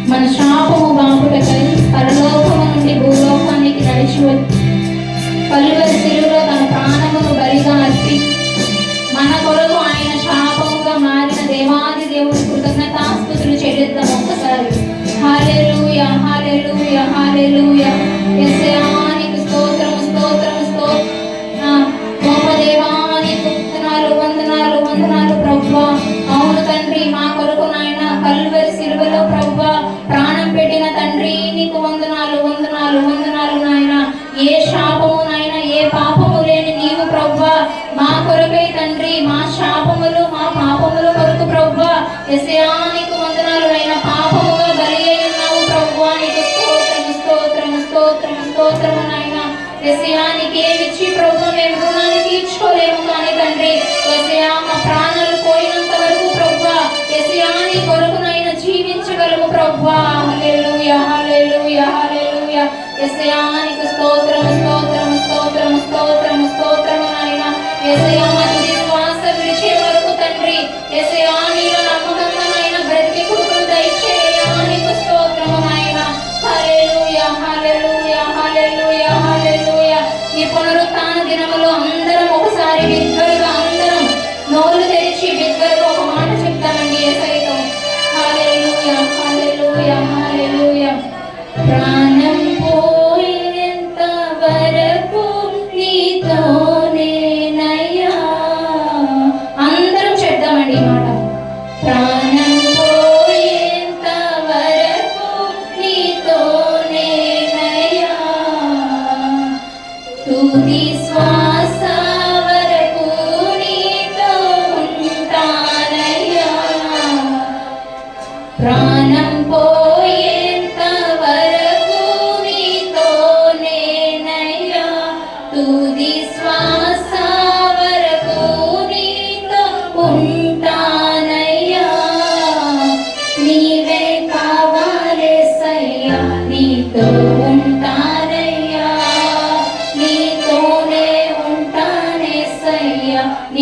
మన శాపము బాపుటకై పరలోకము నుండి భూలోకానికి నడిచి కలువరి శిలువలో తన ప్రాణమును బలిగా అర్పి మన కొరకు ఆయన శాపముగా మారిన దేవాది దేవుని కృతజ్ఞతాస్తుతులు చెల్లిద్దాం ఒక్కసారి. హల్లెలూయా హల్లెలూయా హల్లెలూయా. యేసయ్యానికి స్తోత్రము స్తోత్రము స్తోత్రం. గొప్ప దేవానికి వందనాలు వందనాలు వందనాలు ప్రభువా. అవును తండ్రి, మా కొరకు నాయన కలువరి శిలువలో ప్రభువా ప్రాణం పెట్టిన తండ్రి నీకు వందనాలు వందనాలు వందనాలు నాయన. ఏ శాపము నాయన, ఏ పాపము లేని నీవు ప్రభువా మా కొరకై తండ్రి, మా శాపములు మా పాపముల కొరకు ప్రభువా యేసయ్యానికి వందనాలు నాయన. పాపముగా బలి అయి ఉన్నావు ప్రభువా, నీకు స్తోత్రము స్తోత్రము స్తోత్రము స్తోత్రము నాయన. యేసయ్యానికి ఏమిచ్చి ప్రభువా మేము రుణాన్ని తీర్చుకోలేము కానీ తండ్రి యేసయ్యా మా ప్రాణాలు పోయినంత వరకు ప్రభువా యేసయ్యాని కొరకు నాయన జీవించగలము ప్రభువా. హల్లెలూయా హల్లెలూయా హల్లెలూయా. యేసయ్యానికి స్తోత్రము స్తోత్రము స్తోత్రము స్తోత్రము స్తోత్రము నాయన. యేసయ్యా మా తుది శ్వాస విడిచే వరకు తండ్రి యేసయ్యా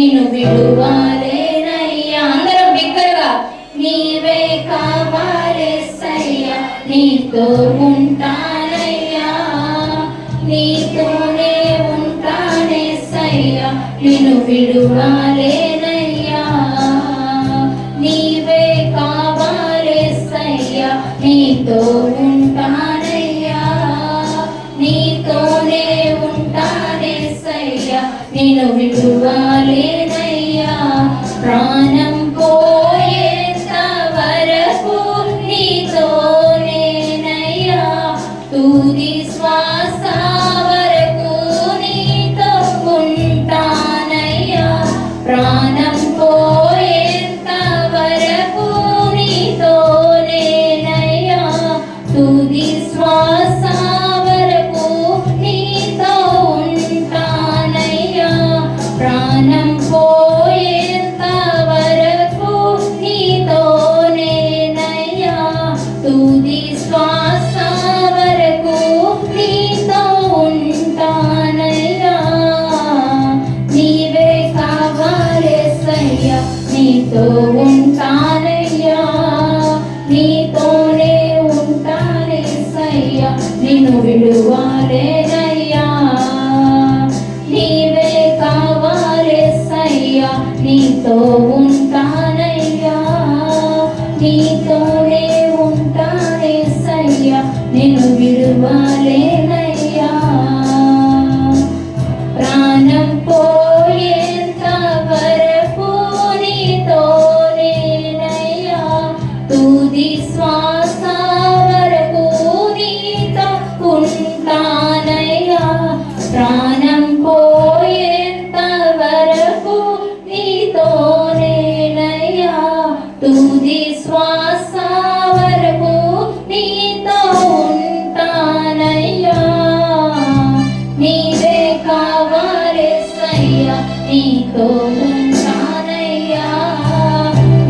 నిన్ను విడువలేనయ్యా. అందరం బిగ్గరగా నీవే కావాలేసయ్యా, నీతో ఉంటానయ్యా, నీతోనే ఉంటానేసయ్యా, నిన్ను విడువలేనయ్యా. నీవే కావాలేసయ్యా, నీతో ఉంటానయ్యా, నీతోనే ఉంటానేసయ్యా, నిన్ను విడువలేనయ్యా. ప్రాణం పోయేంత వరకు నీతోనేనయ్యా, తుది శ్వాస వరకు నీతో ఉంటానయ్యా. ప్రాణం పోయేంత వరకు నీతోనేనయ్యా, తుది శ్వాస వరకు నీతో ఉంటానయ్యా. ప్రాణం పోయేంత వరకు నీతోనేనయ్యా, తుది శ్వాస వరకు నీతో ఉంటానయ్యా. నీవే కావాలేసయ్యా, నీతో ఉంటానయ్యా, నీతోనే ఉంటానేసయ్యా, నిన్ను విడువలేనయ్యా. నీవే కావాలేసయ్యా, నీతో ఉంటానయ్యా, నీతోనే ఉంటానేసయ్యా, నిన్ను విడువలేనయ్యా. ప్రాణం పోయేంత వరకు నీతోనేనయ్యా, తుది శ్వాస వరకు నీతో ఉంటానయ్యా. ప్రాణం పోయేంత వరకు నీతోనేనయ్యా, తుది శ్వాస వరకు నీతో ఉంటానయ్యా. నీవే కావాలేసయ్యా, నీతో ఉంటానయ్యా,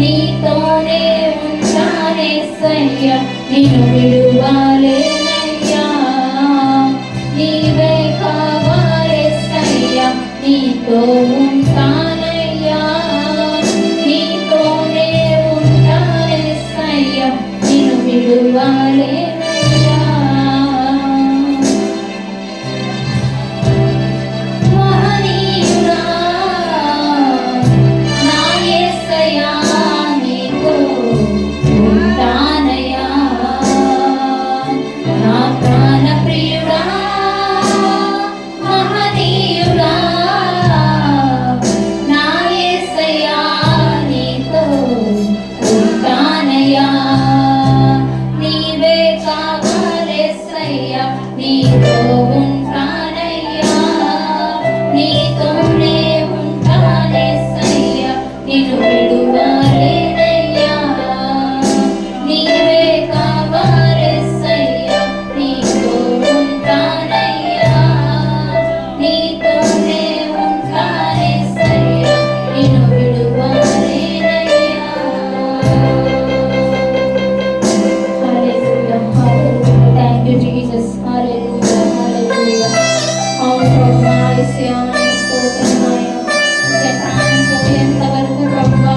నీతోనే ఉంటానేసయ్యా, నిన్ను విడువలేనయ్యా. నీవే కావాలేసయ్యా, నీతో ఉంటానయ్యా, నీతోనే ఉంటానేసయ్యా, నిన్ను విడువలేనయ్యా. మహనీయుడా నా యేసయ్యా, నీతో ఉంటానయ్యా. నా ప్రాణ ప్రియుడా మహనీయుడా నా యేసయ్యా, నీతో ఉంటానయ్యా. నీవే కావాలేసయ్యా, నీతో ఉంటానయ్యా, నీతోనే ఉంటానేసయ్యా, నిన్ను విడువలేనయ్యా. నీవే కావాలేసయ్యా, నీతో ఉంటానయ్యా, నీతోనే ఉంటానేసయ్యా, నిన్ను విడువలేనయ్యా. హల్లెలూయా, హల్లెలూయా. Thank you Jesus. హల్లెలూయా, హల్లెలూయా. అవును ప్రభువా, యేసయ్యా, నీ స్తోత్రం నాయనా. యేసయ్యా, ప్రాణం పోయేంత వరకు ప్రభువా,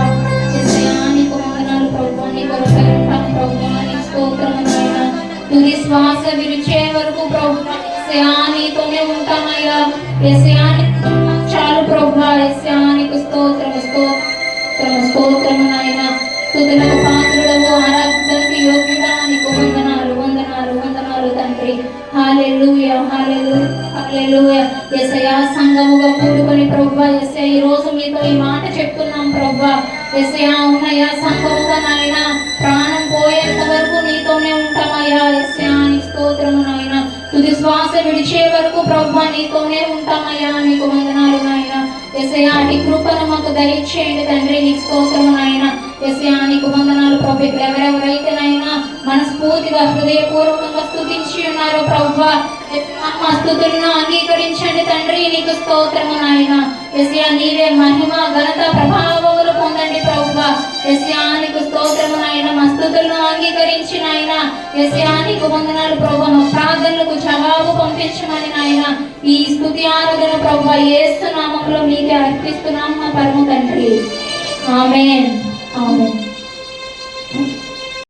యేసయ్యా, నీకు వందనాలు ప్రభువా. నీ కొరకై ఉంటాను ప్రభువా, నీ స్తోత్రం నాయనా. తుది శ్వాస విడిచే వరకు ప్రభువా, యేసయ్యా, నీతోనే ఉంటానయ్యా. యేసయ్యా, నీకు చాలు ప్రభువా. యేసయ్యా, నీకు స్తోత్రం, స్తోత్రం, స్తోత్రం నాయనా. స్తుతులకు పాత్రుడవు, ఆరాధనకు యోగ్యుడా, నీకు వందనాలు, వందనాలు, వందనాలు తండ్రి. హల్లెలూయా, హల్లెలూయా, హల్లెలూయా. యేసయ్యా, సంఘముగా కూడుకొని ప్రభువా, యేసయ్యా, ఈ రోజు మీతో ఈ మాట చెప్తున్నాం ప్రభువా. యేసయ్యా, అవునయ్యా, సంఘముగా నాయనా, ప్రాణం పోయేంత వరకు నీతోనే ఉంటామయ్యా. యేసయ్యా, నీ స్తోత్రము నాయనా. తుది శ్వాస విడిచే వరకు ప్రభువా, నీతోనే ఉంటామయ్యా. నీకు వందనాలు నాయనా. యేసయ్యా, అటు కృపను మాకు దయచేయండి తండ్రి. నీకు స్తోత్రము నాయనా. యేసయ్యా, నీకు వందనాలు ప్రభు. ఇక్కడ ఎవరెవరైతే నాయనా మనస్ఫూర్తిగా హృదయపూర్వకంగా స్తుతించి ఉన్నారో ప్రభువా, మా స్తుతులను అంగీకరించండి తండ్రి. నీకు స్తోత్రము నాయనా. యేసయ్యా, నీవే మహిమ ఘనత ప్రభావములు పొందండి ప్రభువా. యేసయ్యా, నీకు స్తోత్రము నాయనా. మా స్తుతులను అంగీకరించి నాయనా, యేసయ్యా, నీకు వందనాలు ప్రభువా. ప్రార్థనలకు జవాబు పంపించమని నాయన ఈ స్తుతి ఆరాధన ప్రభువా యేసు నామములో మీకే అర్పిస్తున్నాం మా పరమ తండ్రి. ఆమేన్. ఆమేన్.